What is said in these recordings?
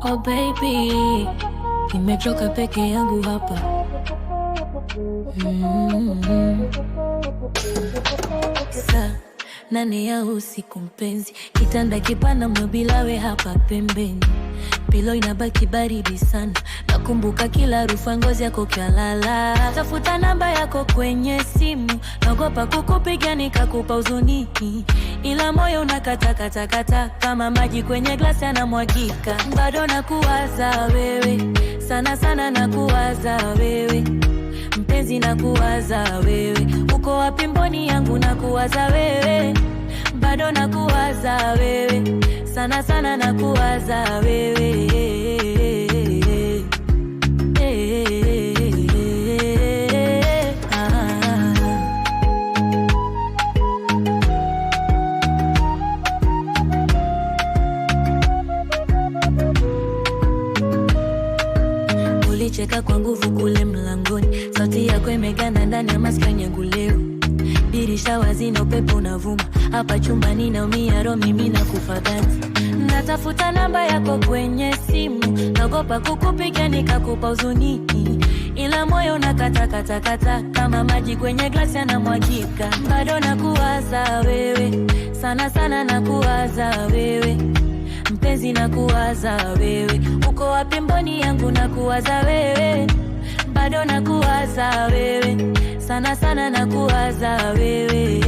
Oh baby, nimechoka peke yangu hapa. Saa 8 ya usiku mpenzi, kitanda kipana mobila we hapa pembeni. Pilo inabaki baridi sana, nakumbuka kila harufu ngozi yako kialala. Tafuta namba yako kwenye simu, naogopa kukupigia nikakupa uzuniki. Ila moyo unakata kata kata kama maji kwenye glasi yanamwagika. Bado nakuwaza wewe, sana sana nakuwaza wewe. Mpenzi nakuwaza wewe, uko wapi mboni yangu nakuwaza wewe. Bado nakuwaza wewe, sana sana nakuwaza wewe. Ulicheka kwa nguvu kule mlangoni, sauti yako imeganda ndani ya maskani yangu leo. Dirisha wazi na upepo unavuma, hapa chumbani naumia roho mimi nakufa ganzi. Natafuta namba yako kwenye simu, naogopa kukupigia nikakupa uzuniki. Ila moyo unakata kata kata kama maji kwenye glasi yanamwagika. Bado nakuwaza wewe, sana sana nakuwaza wewe. Mpenzi nakuwaza wewe, uko wapi mboni yangu nakuwaza wewe. Bado nakuwaza wewe, sana sana nakuwaza wewe.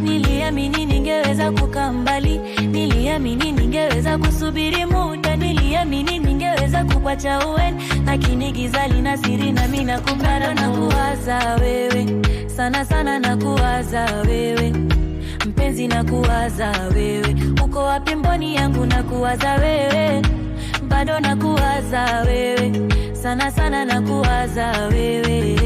Niliamini ningeweza kukaa mbali, niliamini ningeweza kusubiri muda, niliamini ningeweza kukuacha uende, lakini giza lina siri na mimi nakupenda. Nakuwaza wewe, sana sana nakuwaza wewe. Mpenzi nakuwaza wewe, uko wapi mboni yangu nakuwaza wewe. Bado nakuwaza wewe, sana sana nakuwaza wewe.